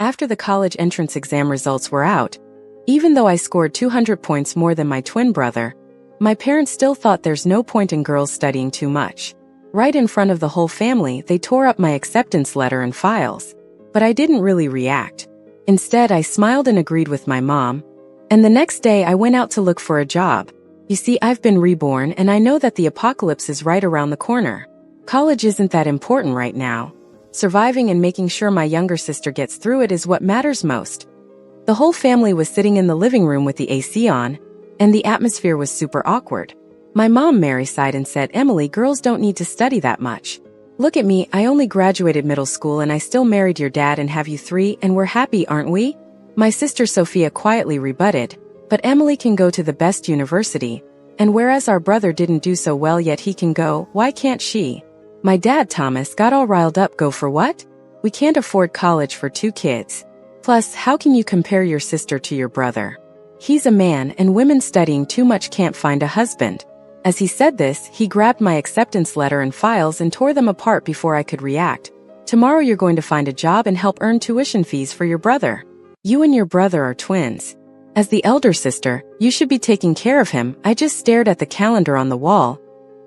After the college entrance exam results were out, even though I scored 200 points more than my twin brother, my parents still thought there's no point in girls studying too much. Right in front of the whole family, they tore up my acceptance letter and files. But I didn't really react. Instead, I smiled and agreed with my mom. And the next day I went out to look for a job. You see, I've been reborn and I know that the apocalypse is right around the corner. College isn't that important right now. Surviving and making sure my younger sister gets through it is what matters most. The whole family was sitting in the living room with the AC on, and the atmosphere was super awkward. My mom, Mary, sighed and said, "Emily, girls don't need to study that much. Look at me, I only graduated middle school and I still married your dad and have you three, and we're happy, aren't we?" My sister Sophia quietly rebutted, "But Emily can go to the best university, and whereas our brother didn't do so well yet he can go, why can't she?" My dad, Thomas, got all riled up. "Go for what? We can't afford college for 2 kids. Plus, how can you compare your sister to your brother? He's a man and women studying too much can't find a husband." As he said this, he grabbed my acceptance letter and files and tore them apart before I could react. "Tomorrow you're going to find a job and help earn tuition fees for your brother. You and your brother are twins. As the elder sister, you should be taking care of him." I just stared at the calendar on the wall,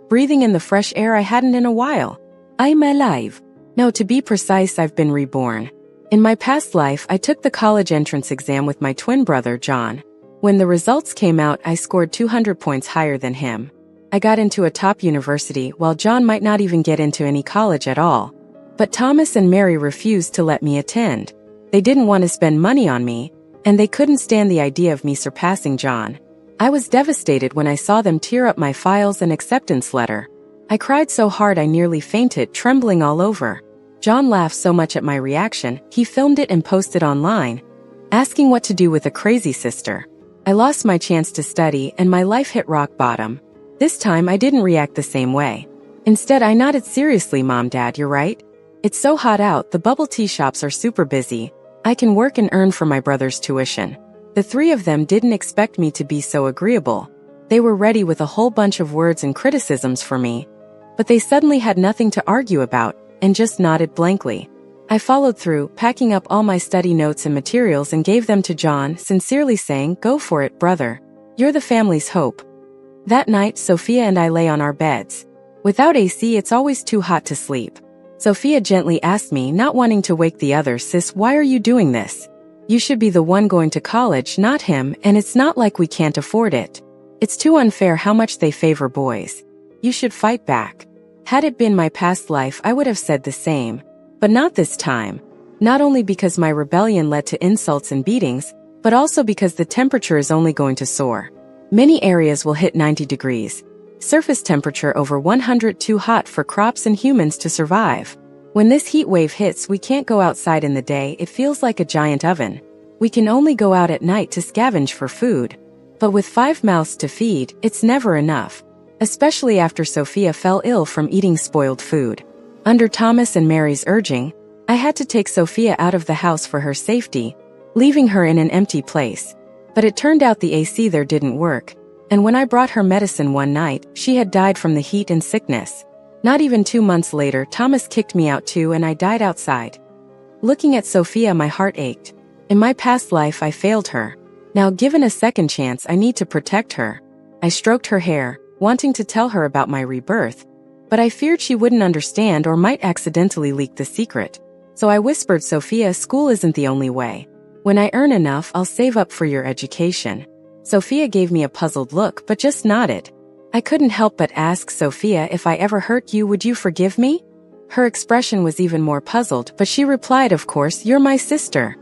breathing in the fresh air I hadn't in a while. I'm alive. No, to be precise, I've been reborn. In my past life, I took the college entrance exam with my twin brother, John. When the results came out, I scored 200 points higher than him. I got into a top university, while John might not even get into any college at all. But Thomas and Mary refused to let me attend. They didn't want to spend money on me, and they couldn't stand the idea of me surpassing John. I was devastated when I saw them tear up my files and acceptance letter. I cried so hard I nearly fainted, trembling all over. John laughed so much at my reaction, he filmed it and posted online, asking what to do with a crazy sister. I lost my chance to study and my life hit rock bottom. This time I didn't react the same way. Instead, I nodded seriously. "Mom, Dad, you're right. It's so hot out, the bubble tea shops are super busy. I can work and earn for my brother's tuition." The 3 of them didn't expect me to be so agreeable. They were ready with a whole bunch of words and criticisms for me. But they suddenly had nothing to argue about, and just nodded blankly. I followed through, packing up all my study notes and materials and gave them to John, sincerely saying, "Go for it, brother. You're the family's hope." That night, Sophia and I lay on our beds. Without AC, it's always too hot to sleep. Sophia gently asked me, not wanting to wake the others, "Sis, why are you doing this? You should be the one going to college, not him, and it's not like we can't afford it. It's too unfair how much they favor boys. You should fight back." Had it been my past life, I would have said the same. But not this time. Not only because my rebellion led to insults and beatings, but also because the temperature is only going to soar. Many areas will hit 90 degrees. Surface temperature over 100, too hot for crops and humans to survive. When this heat wave hits, we can't go outside in the day, it feels like a giant oven. We can only go out at night to scavenge for food. But with 5 mouths to feed, it's never enough. Especially after Sophia fell ill from eating spoiled food. Under Thomas and Mary's urging, I had to take Sophia out of the house for her safety, leaving her in an empty place. But it turned out the AC there didn't work, and when I brought her medicine one night, she had died from the heat and sickness. Not even 2 months later, Thomas kicked me out too and I died outside. Looking at Sophia, my heart ached. In my past life, I failed her. Now, given a second chance, I need to protect her. I stroked her hair, wanting to tell her about my rebirth, but I feared she wouldn't understand or might accidentally leak the secret. So I whispered, "Sophia, school isn't the only way. When I earn enough, I'll save up for your education." Sophia gave me a puzzled look but just nodded. I couldn't help but ask, "Sophia, if I ever hurt you, would you forgive me?" Her expression was even more puzzled, but she replied, "Of course, you're my sister."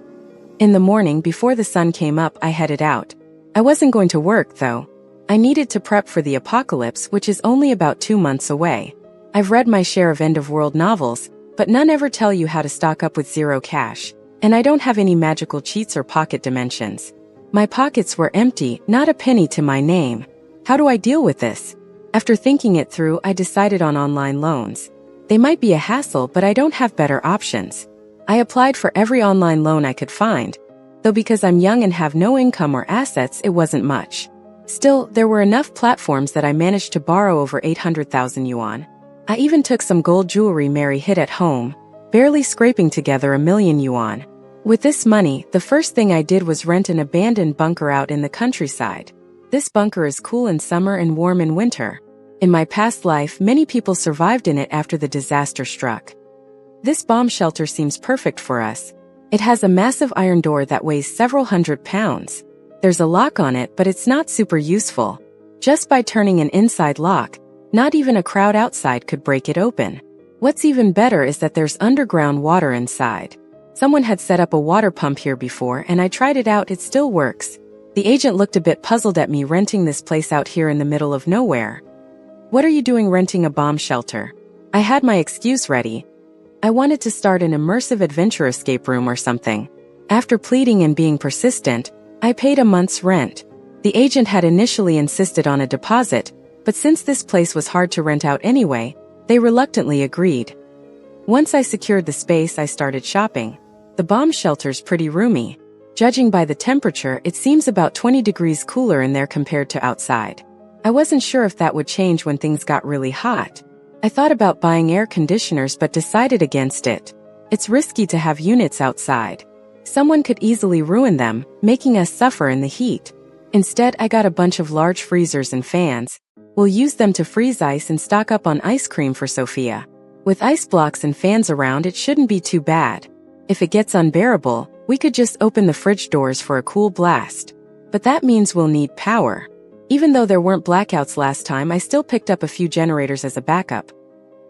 In the morning, before the sun came up, I headed out. I wasn't going to work, though. I needed to prep for the apocalypse, which is only about 2 months away. I've read my share of end-of-world novels, but none ever tell you how to stock up with zero cash. And I don't have any magical cheats or pocket dimensions. My pockets were empty, not a penny to my name. How do I deal with this? After thinking it through, I decided on online loans. They might be a hassle, but I don't have better options. I applied for every online loan I could find, though because I'm young and have no income or assets, it wasn't much. Still, there were enough platforms that I managed to borrow over 800,000 yuan. I even took some gold jewelry Mary hid at home, barely scraping together 1 million yuan. With this money, the first thing I did was rent an abandoned bunker out in the countryside. This bunker is cool in summer and warm in winter. In my past life, many people survived in it after the disaster struck. This bomb shelter seems perfect for us. It has a massive iron door that weighs several hundred pounds. There's a lock on it, but it's not super useful. Just by turning an inside lock, not even a crowd outside could break it open. What's even better is that there's underground water inside. Someone had set up a water pump here before, and I tried it out. It still works. The agent looked a bit puzzled at me renting this place out here in the middle of nowhere. "What are you doing renting a bomb shelter?" I had my excuse ready. I wanted to start an immersive adventure escape room or something. After pleading and being persistent, I paid a month's rent. The agent had initially insisted on a deposit, but since this place was hard to rent out anyway, they reluctantly agreed. Once I secured the space, I started shopping. The bomb shelter's pretty roomy. Judging by the temperature, it seems about 20 degrees cooler in there compared to outside. I wasn't sure if that would change when things got really hot. I thought about buying air conditioners but decided against it. It's risky to have units outside. Someone could easily ruin them, making us suffer in the heat. Instead, I got a bunch of large freezers and fans. We'll use them to freeze ice and stock up on ice cream for Sophia. With ice blocks and fans around, it shouldn't be too bad. If it gets unbearable, we could just open the fridge doors for a cool blast. But that means we'll need power. Even though there weren't blackouts last time, I still picked up a few generators as a backup.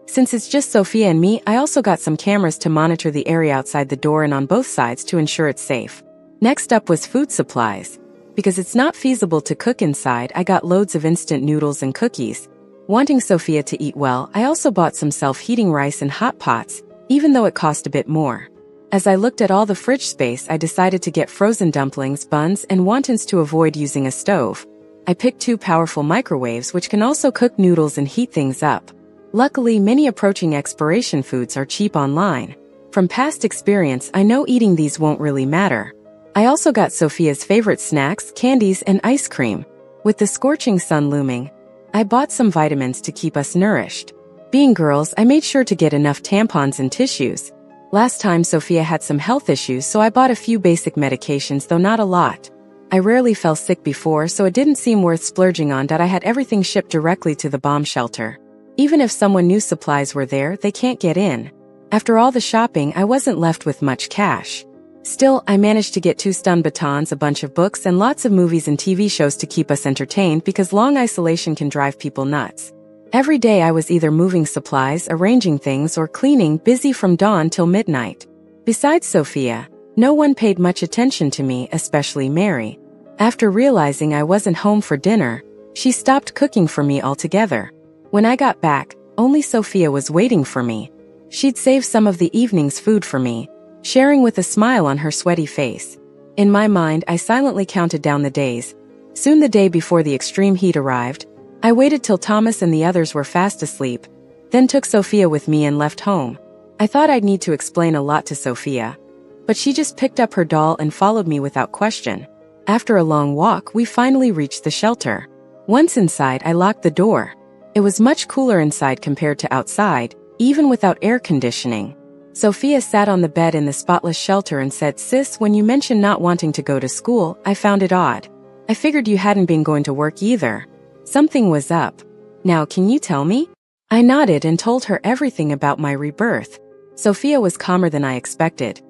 Since it's just Sophia and me, I also got some cameras to monitor the area outside the door and on both sides to ensure it's safe. Next up was food supplies. Because it's not feasible to cook inside, I got loads of instant noodles and cookies. Wanting Sophia to eat well, I also bought some self-heating rice and hot pots, even though it cost a bit more. As I looked at all the fridge space, I decided to get frozen dumplings, buns, and wontons to avoid using a stove. I picked 2 powerful microwaves which can also cook noodles and heat things up. Luckily, many approaching expiration foods are cheap online. From past experience, I know eating these won't really matter. I also got Sophia's favorite snacks, candies, and ice cream. With the scorching sun looming, I bought some vitamins to keep us nourished. Being girls, I made sure to get enough tampons and tissues. Last time Sophia had some health issues, so I bought a few basic medications, though not a lot. I rarely fell sick before, so it didn't seem worth splurging on. I had everything shipped directly to the bomb shelter. Even if someone knew supplies were there, they can't get in. After all the shopping, I wasn't left with much cash. Still, I managed to get 2 stun batons, a bunch of books, and lots of movies and TV shows to keep us entertained because long isolation can drive people nuts. Every day I was either moving supplies, arranging things, or cleaning, busy from dawn till midnight. Besides Sophia, no one paid much attention to me, especially Mary. After realizing I wasn't home for dinner, she stopped cooking for me altogether. When I got back, only Sophia was waiting for me. She'd saved some of the evening's food for me, sharing with a smile on her sweaty face. In my mind, I silently counted down the days. Soon the day before the extreme heat arrived. I waited till Thomas and the others were fast asleep, then took Sophia with me and left home. I thought I'd need to explain a lot to Sophia, but she just picked up her doll and followed me without question. After a long walk, we finally reached the shelter. Once inside, I locked the door. It was much cooler inside compared to outside, even without air conditioning. Sophia sat on the bed in the spotless shelter and said, "Sis, when you mentioned not wanting to go to school, I found it odd. I figured you hadn't been going to work either. Something was up. Now, can you tell me?" I nodded and told her everything about my rebirth. Sophia was calmer than I expected.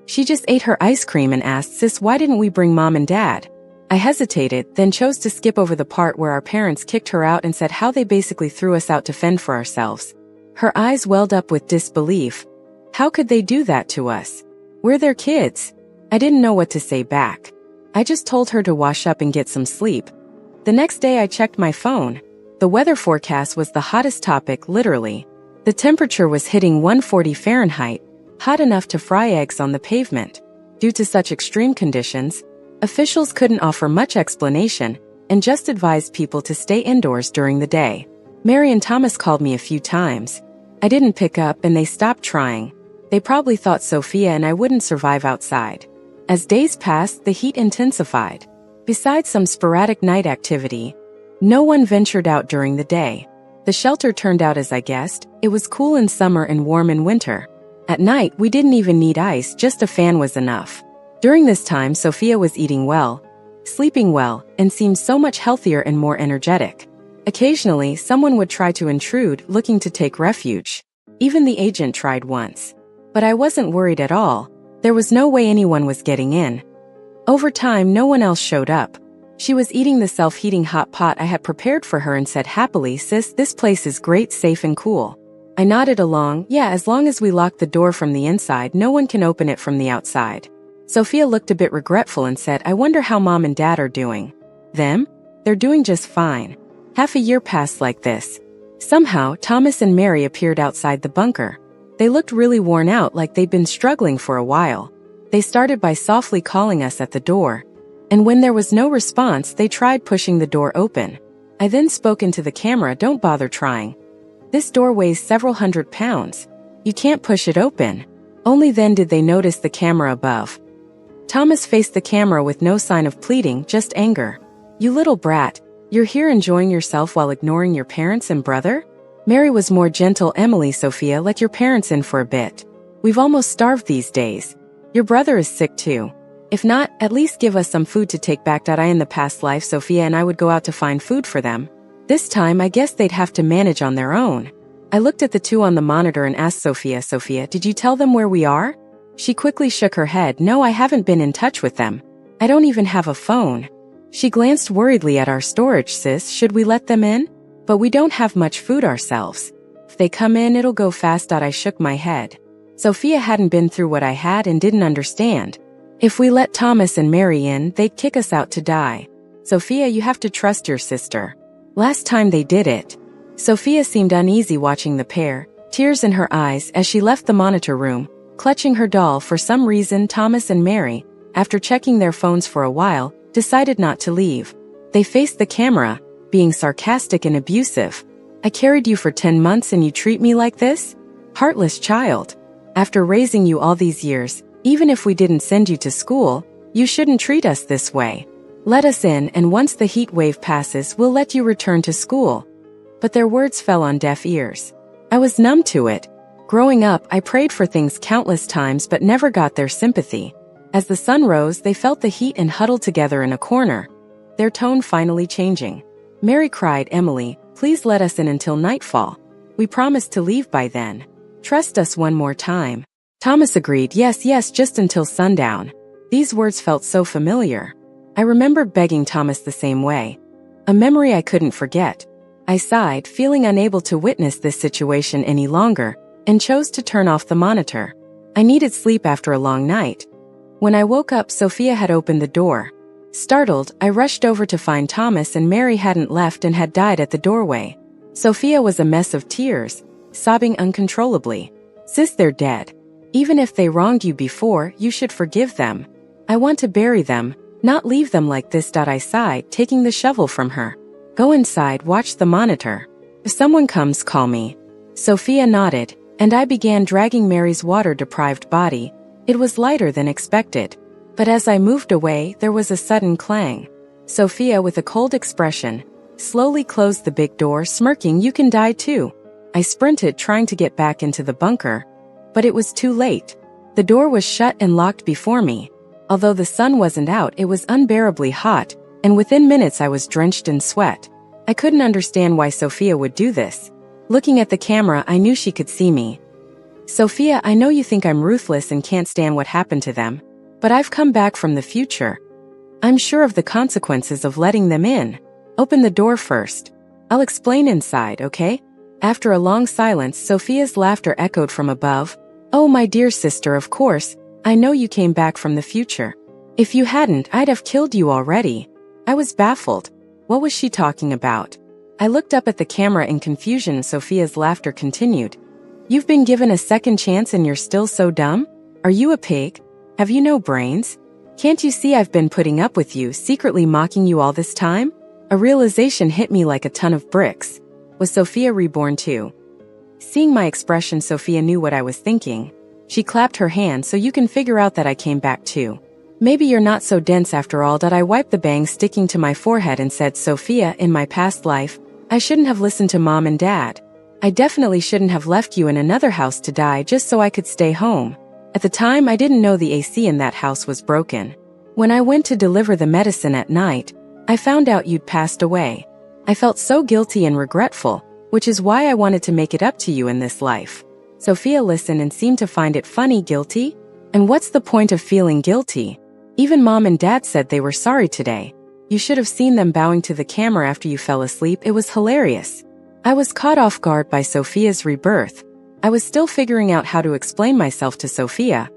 She just ate her ice cream and asked, "Sis, why didn't we bring Mom and Dad?" I hesitated, then chose to skip over the part where our parents kicked her out and said how they basically threw us out to fend for ourselves. Her eyes welled up with disbelief. How could they do that to us? We're their kids. I didn't know what to say back. I just told her to wash up and get some sleep. The next day I checked my phone. The weather forecast was the hottest topic, literally. The temperature was hitting 140 Fahrenheit, hot enough to fry eggs on the pavement. Due to such extreme conditions, officials couldn't offer much explanation and just advised people to stay indoors during the day. Mary and Thomas called me a few times. I didn't pick up and they stopped trying. They probably thought Sophia and I wouldn't survive outside. As days passed, the heat intensified. Besides some sporadic night activity, no one ventured out during the day. The shelter turned out as I guessed. It was cool in summer and warm in winter. At night, we didn't even need ice, just a fan was enough. During this time, Sophia was eating well, sleeping well, and seemed so much healthier and more energetic. Occasionally, someone would try to intrude, looking to take refuge. Even the agent tried once. But I wasn't worried at all. There was no way anyone was getting in. Over time, no one else showed up. She was eating the self-heating hot pot I had prepared for her and said happily, "Sis, this place is great, safe and cool." I nodded along. Yeah, as long as we lock the door from the inside, no one can open it from the outside. Sophia looked a bit regretful and said, "I wonder how Mom and Dad are doing." Them? They're doing just fine. Half a year passed like this. Somehow, Thomas and Mary appeared outside the bunker. They looked really worn out, like they'd been struggling for a while. They started by softly calling us at the door. And when there was no response, they tried pushing the door open. I then spoke into the camera, "Don't bother trying. This door weighs several hundred pounds. You can't push it open." Only then did they notice the camera above. Thomas faced the camera with no sign of pleading, just anger. "You little brat, you're here enjoying yourself while ignoring your parents and brother?" Mary was more gentle. "Emily, Sophia, let your parents in for a bit. We've almost starved these days. Your brother is sick too. If not, at least give us some food to take back." In the past life, Sophia and I would go out to find food for them. This time, I guess they'd have to manage on their own. I looked at the two on the monitor and asked Sophia, "Sophia, did you tell them where we are?" She quickly shook her head. "No, I haven't been in touch with them. I don't even have a phone." She glanced worriedly at our storage. "Sis, should we let them in? But we don't have much food ourselves. If they come in, it'll go fast." I shook my head. Sophia hadn't been through what I had and didn't understand. If we let Thomas and Mary in, they'd kick us out to die. "Sophia, you have to trust your sister. Last time they did it." Sophia seemed uneasy watching the pair, tears in her eyes as she left the monitor room, clutching her doll. For some reason, Thomas and Mary, after checking their phones for a while, decided not to leave. They faced the camera, being sarcastic and abusive. "I carried you for 10 months and you treat me like this? Heartless child. After raising you all these years, even if we didn't send you to school, you shouldn't treat us this way. Let us in, and once the heat wave passes, we'll let you return to school." But their words fell on deaf ears. I was numb to it. Growing up, I prayed for things countless times but never got their sympathy. As the sun rose, they felt the heat and huddled together in a corner, their tone finally changing. Mary cried, "Emily, please let us in until nightfall. We promised to leave by then. Trust us one more time." Thomas agreed, yes, just until sundown." These words felt so familiar. I remembered begging Thomas the same way. A memory I couldn't forget. I sighed, feeling unable to witness this situation any longer, and chose to turn off the monitor. I needed sleep after a long night. When I woke up, Sophia had opened the door. Startled, I rushed over to find Thomas, and Mary hadn't left and had died at the doorway. Sophia was a mess of tears, sobbing uncontrollably. "Sis, they're dead. Even if they wronged you before, you should forgive them. I want to bury them, not leave them like this." I sighed, taking the shovel from her. "Go inside, watch the monitor. If someone comes, call me." Sophia nodded, and I began dragging Mary's water-deprived body. It was lighter than expected. But as I moved away, there was a sudden clang. Sophia, with a cold expression, slowly closed the big door, smirking, "You can die too." I sprinted, trying to get back into the bunker. But it was too late. The door was shut and locked before me. Although the sun wasn't out, it was unbearably hot, and within minutes I was drenched in sweat. I couldn't understand why Sophia would do this. Looking at the camera, I knew she could see me. "Sophia, I know you think I'm ruthless and can't stand what happened to them, but I've come back from the future. I'm sure of the consequences of letting them in. Open the door first. I'll explain inside, okay?" After a long silence, Sophia's laughter echoed from above. "Oh, my dear sister, of course, I know you came back from the future. If you hadn't, I'd have killed you already." I was baffled. What was she talking about? I looked up at the camera in confusion. Sophia's laughter continued. "You've been given a second chance and you're still so dumb? Are you a pig? Have you no brains? Can't you see I've been putting up with you, secretly mocking you all this time?" A realization hit me like a ton of bricks. Was Sophia reborn too? Seeing my expression, Sophia knew what I was thinking. She clapped her hands. "So you can figure out that I came back too. Maybe you're not so dense after all." I wiped the bangs sticking to my forehead and said, "Sophia, in my past life, I shouldn't have listened to Mom and Dad. I definitely shouldn't have left you in another house to die just so I could stay home. At the time, I didn't know the AC in that house was broken. When I went to deliver the medicine at night, I found out you'd passed away. I felt so guilty and regretful, which is why I wanted to make it up to you in this life." Sophia listened and seemed to find it funny. Guilty? And what's the point of feeling guilty? Even Mom and Dad said they were sorry today. You should have seen them bowing to the camera after you fell asleep. It was hilarious. I was caught off guard by Sophia's rebirth. I was still figuring out how to explain myself to Sophia,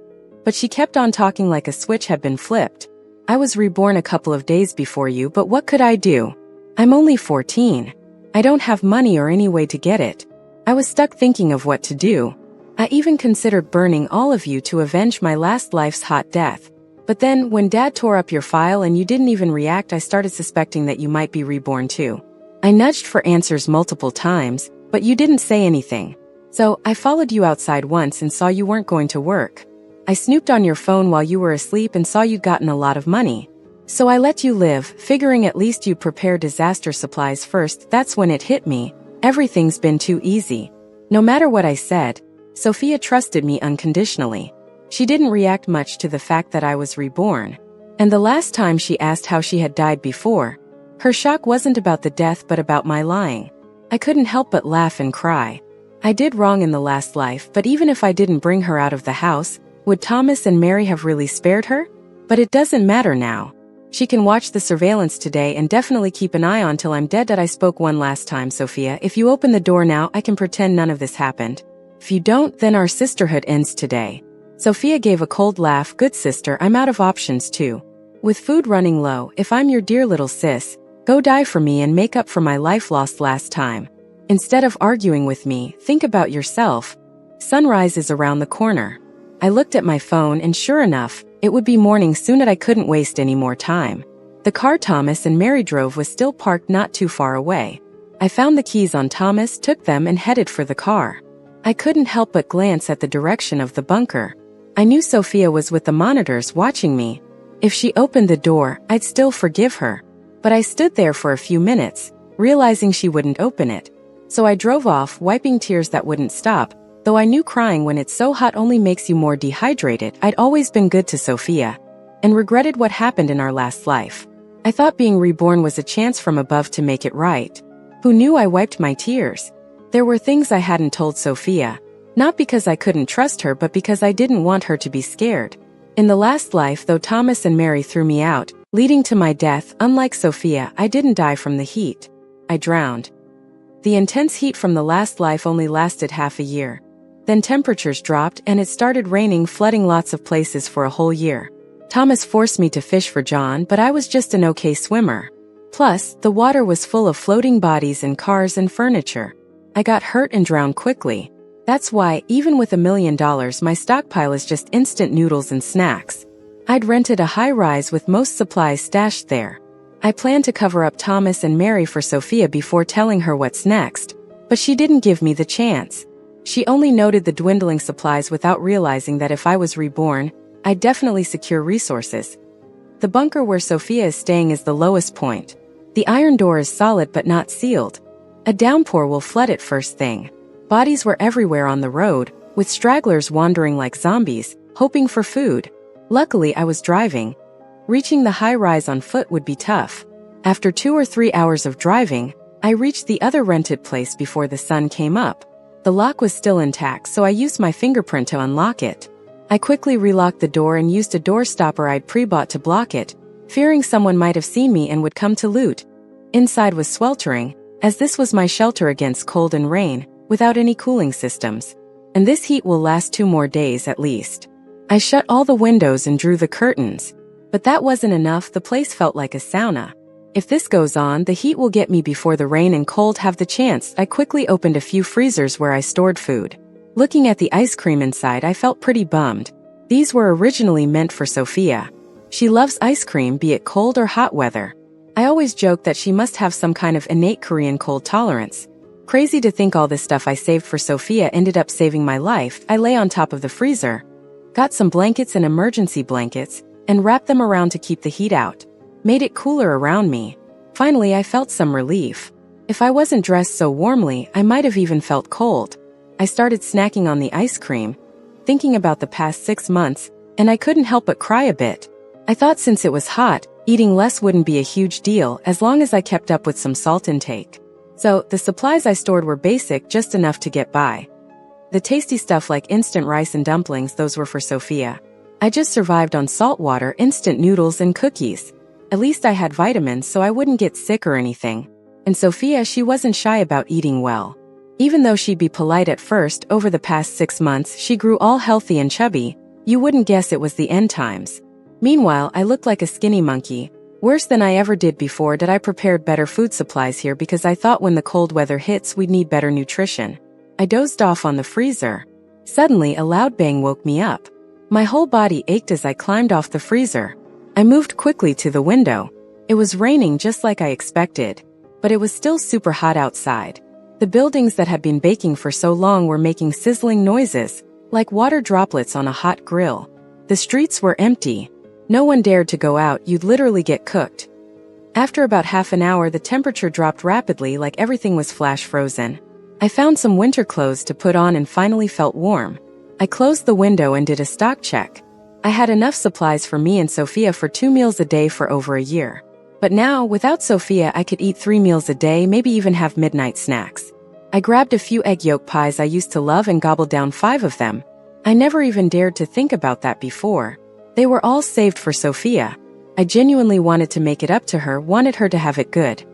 but she kept on talking like a switch had been flipped. "I was reborn a couple of days before you, but what could I do? I'm only 14. I don't have money or any way to get it." I was stuck thinking of what to do. I even considered burning all of you to avenge my last life's hot death. But then, when Dad tore up your file and you didn't even react, I started suspecting that you might be reborn too. I nudged for answers multiple times, but you didn't say anything. So, I followed you outside once and saw you weren't going to work. I snooped on your phone while you were asleep and saw you'd gotten a lot of money. So I let you live, figuring at least you'd prepare disaster supplies first. That's when it hit me. Everything's been too easy. No matter what I said, Sophia trusted me unconditionally. She didn't react much to the fact that I was reborn. And the last time she asked how she had died before, her shock wasn't about the death but about my lying. I couldn't help but laugh and cry. I did wrong in the last life, but even if I didn't bring her out of the house, would Thomas and Mary have really spared her? But it doesn't matter now. She can watch the surveillance today and definitely keep an eye on till I'm dead. That I spoke one last time, Sophia. If you open the door now, I can pretend none of this happened. If you don't, then our sisterhood ends today. Sophia gave a cold laugh. Good sister, I'm out of options too. With food running low, if I'm your dear little sis, go die for me and make up for my life lost last time. Instead of arguing with me, think about yourself. Sunrise is around the corner. I looked at my phone and sure enough, it would be morning soon and I couldn't waste any more time. The car Thomas and Mary drove was still parked not too far away. I found the keys on Thomas, took them and headed for the car. I couldn't help but glance at the direction of the bunker. I knew Sophia was with the monitors watching me. If she opened the door, I'd still forgive her. But I stood there for a few minutes, realizing she wouldn't open it. So I drove off, wiping tears that wouldn't stop. Though I knew crying when it's so hot only makes you more dehydrated, I'd always been good to Sophia, and regretted what happened in our last life. I thought being reborn was a chance from above to make it right. Who knew I wiped my tears? There were things I hadn't told Sophia, not because I couldn't trust her but because I didn't want her to be scared. In the last life, though Thomas and Mary threw me out, leading to my death, unlike Sophia, I didn't die from the heat. I drowned. The intense heat from the last life only lasted half a year. Then temperatures dropped and it started raining, flooding lots of places for a whole year. Thomas forced me to fish for John, but I was just an okay swimmer. Plus, the water was full of floating bodies and cars and furniture. I got hurt and drowned quickly. That's why, even with $1 million, my stockpile is just instant noodles and snacks. I'd rented a high-rise with most supplies stashed there. I planned to cover up Thomas and Mary for Sophia before telling her what's next, but she didn't give me the chance. She only noted the dwindling supplies without realizing that if I was reborn, I'd definitely secure resources. The bunker where Sophia is staying is the lowest point. The iron door is solid but not sealed. A downpour will flood it first thing. Bodies were everywhere on the road, with stragglers wandering like zombies, hoping for food. Luckily, I was driving. Reaching the high-rise on foot would be tough. After 2 or 3 hours of driving, I reached the other rented place before the sun came up. The lock was still intact, so I used my fingerprint to unlock it. I quickly relocked the door and used a door stopper I'd pre-bought to block it, fearing someone might have seen me and would come to loot. Inside was sweltering, as this was my shelter against cold and rain, without any cooling systems. And this heat will last 2 more days at least. I shut all the windows and drew the curtains. But that wasn't enough. The place felt like a sauna. If this goes on, the heat will get me before the rain and cold have the chance. I quickly opened a few freezers where I stored food. Looking at the ice cream inside, I felt pretty bummed. These were originally meant for Sophia. She loves ice cream, be it cold or hot weather. I always joke that she must have some kind of innate Korean cold tolerance. Crazy to think all this stuff I saved for Sophia ended up saving my life. I lay on top of the freezer, got some blankets and emergency blankets, and wrapped them around to keep the heat out. Made it cooler around me. Finally, I felt some relief. If I wasn't dressed so warmly, I might have even felt cold. I started snacking on the ice cream, thinking about the past 6 months, and I couldn't help but cry a bit. I thought since it was hot, eating less wouldn't be a huge deal as long as I kept up with some salt intake. So, the supplies I stored were basic, just enough to get by. The tasty stuff like instant rice and dumplings, those were for Sophia. I just survived on salt water, instant noodles, and cookies. At least I had vitamins so I wouldn't get sick or anything. And Sophia, she wasn't shy about eating well. Even though she'd be polite at first, over the past 6 months she grew all healthy and chubby. You wouldn't guess it was the end times. Meanwhile, I looked like a skinny monkey. Worse than I ever did before. I prepared better food supplies here because I thought when the cold weather hits we'd need better nutrition. I dozed off on the freezer. Suddenly a loud bang woke me up. My whole body ached as I climbed off the freezer. I moved quickly to the window. It was raining just like I expected, but it was still super hot outside. The buildings that had been baking for so long were making sizzling noises, like water droplets on a hot grill. The streets were empty. No one dared to go out, you'd literally get cooked. After about half an hour, the temperature dropped rapidly like everything was flash frozen. I found some winter clothes to put on and finally felt warm. I closed the window and did a stock check. I had enough supplies for me and Sophia for 2 meals a day for over a year. But now, without Sophia, I could eat 3 meals a day, maybe even have midnight snacks. I grabbed a few egg yolk pies I used to love and gobbled down 5 of them. I never even dared to think about that before. They were all saved for Sophia. I genuinely wanted to make it up to her, wanted her to have it good.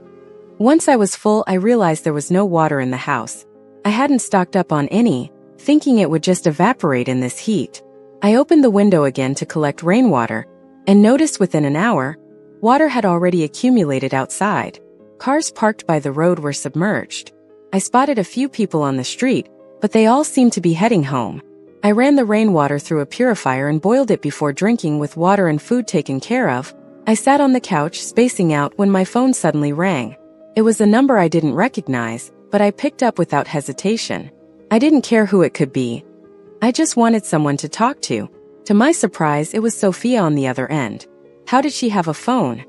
Once I was full, I realized there was no water in the house. I hadn't stocked up on any, thinking it would just evaporate in this heat. I opened the window again to collect rainwater, and noticed within an hour, water had already accumulated outside. Cars parked by the road were submerged. I spotted a few people on the street, but they all seemed to be heading home. I ran the rainwater through a purifier and boiled it before drinking. With water and food taken care of, I sat on the couch, spacing out, when my phone suddenly rang. It was a number I didn't recognize, but I picked up without hesitation. I didn't care who it could be. I just wanted someone to talk to. To my surprise, it was Sophia on the other end. How did she have a phone?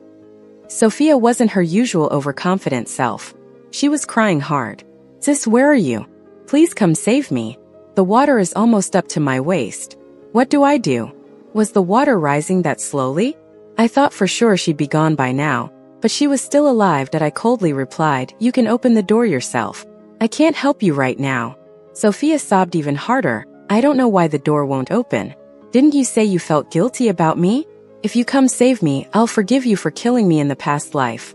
Sophia wasn't her usual overconfident self. She was crying hard. "Sis, where are you? Please come save me. The water is almost up to my waist. What do I do?" Was the water rising that slowly? I thought for sure she'd be gone by now, but she was still alive. I coldly replied, "You can open the door yourself. I can't help you right now." Sophia sobbed even harder. "I don't know why the door won't open. Didn't you say you felt guilty about me? If you come save me, I'll forgive you for killing me in the past life."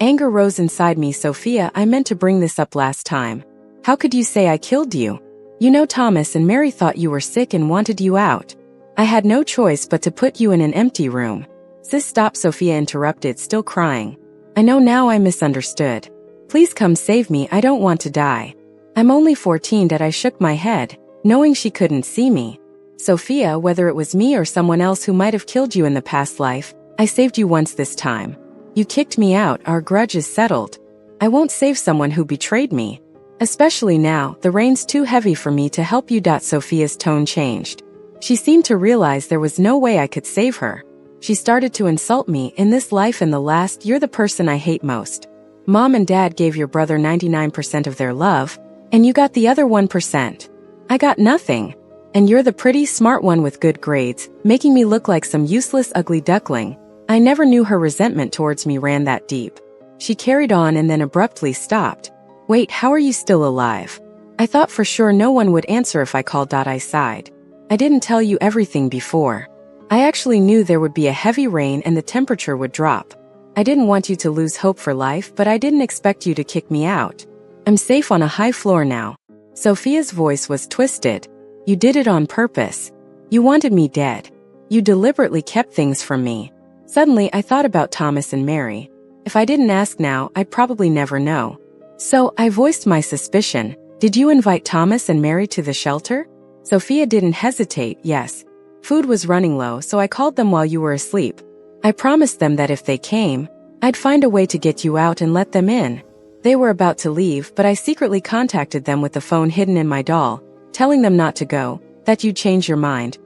Anger rose inside me. "Sophia, I meant to bring this up last time. How could you say I killed you? You know Thomas and Mary thought you were sick and wanted you out. I had no choice but to put you in an empty room." "Sis, stop," Sophia interrupted, still crying. "I know now I misunderstood. Please come save me, I don't want to die. I'm only 14." I shook my head, knowing she couldn't see me. "Sophia, whether it was me or someone else who might have killed you in the past life, I saved you once this time. You kicked me out, our grudge is settled. I won't save someone who betrayed me. Especially now, the rain's too heavy for me to help you." Sophia's tone changed. She seemed to realize there was no way I could save her. She started to insult me. "In this life and the last, you're the person I hate most. Mom and Dad gave your brother 99% of their love, and you got the other 1%. I got nothing. And you're the pretty, smart one with good grades, making me look like some useless, ugly duckling." I never knew her resentment towards me ran that deep. She carried on and then abruptly stopped. "Wait, how are you still alive? I thought for sure no one would answer if I called." I sighed. "I didn't tell you everything before. I actually knew there would be a heavy rain and the temperature would drop. I didn't want you to lose hope for life, but I didn't expect you to kick me out. I'm safe on a high floor now." Sophia's voice was twisted. "You did it on purpose. You wanted me dead. You deliberately kept things from me." Suddenly, I thought about Thomas and Mary. If I didn't ask now, I'd probably never know. So, I voiced my suspicion. "Did you invite Thomas and Mary to the shelter?" Sophia didn't hesitate. "Yes. Food was running low, so I called them while you were asleep. I promised them that if they came, I'd find a way to get you out and let them in. They were about to leave, but I secretly contacted them with the phone hidden in my doll, telling them not to go, that you'd change your mind."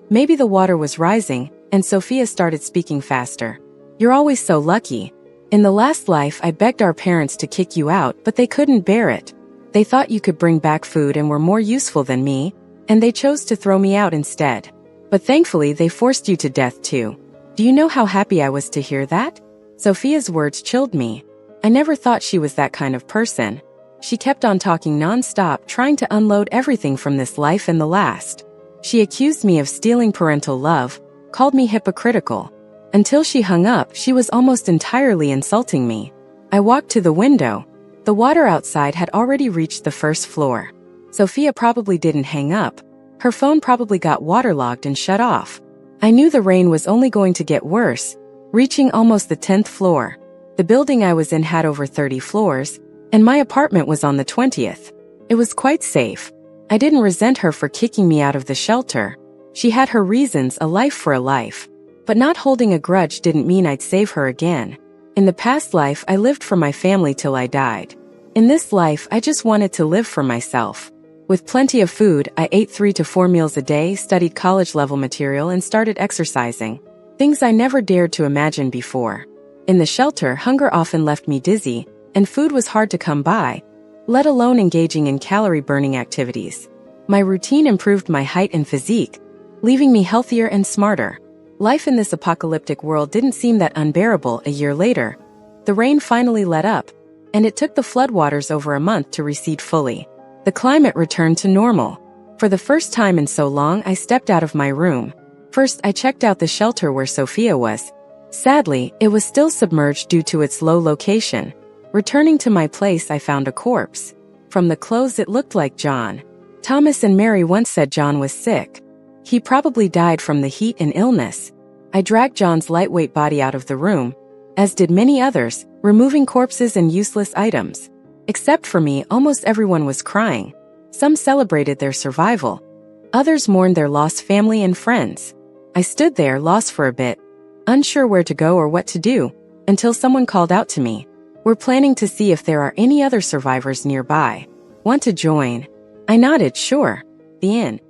Maybe the water was rising, and Sophia started speaking faster. "You're always so lucky. In the last life, I begged our parents to kick you out, but they couldn't bear it. They thought you could bring back food and were more useful than me, and they chose to throw me out instead. But thankfully, they forced you to death too. Do you know how happy I was to hear that? Sophia's words chilled me. I never thought she was that kind of person. She kept on talking non-stop, trying to unload everything from this life and the last. She accused me of stealing parental love, called me hypocritical. Until she hung up, she was almost entirely insulting me. I walked to the window. The water outside had already reached the first floor. Sophia probably didn't hang up. Her phone probably got waterlogged and shut off. I knew the rain was only going to get worse, reaching almost the 10th floor. The building I was in had over 30 floors, and my apartment was on the 20th. It was quite safe. I didn't resent her for kicking me out of the shelter. She had her reasons, a life for a life. But not holding a grudge didn't mean I'd save her again. In the past life, I lived for my family till I died. In this life, I just wanted to live for myself. With plenty of food, I ate 3 to 4 meals a day, studied college-level material, and started exercising. Things I never dared to imagine before. In the shelter, hunger often left me dizzy, and food was hard to come by, let alone engaging in calorie-burning activities. My routine improved my height and physique, leaving me healthier and smarter. Life in this apocalyptic world didn't seem that unbearable. A year later, the rain finally let up, and it took the floodwaters over a month to recede fully. The climate returned to normal. For the first time in so long, I stepped out of my room. First, I checked out the shelter where Sophia was. Sadly, it was still submerged due to its low location. Returning to my place, I found a corpse. From the clothes, it looked like John. Thomas and Mary once said John was sick. He probably died from the heat and illness. I dragged John's lightweight body out of the room, as did many others, removing corpses and useless items. Except for me, almost everyone was crying. Some celebrated their survival. Others mourned their lost family and friends. I stood there, lost for a bit, unsure where to go or what to do, until someone called out to me. We're planning to see if there are any other survivors nearby. Want to join? I nodded, sure. The end.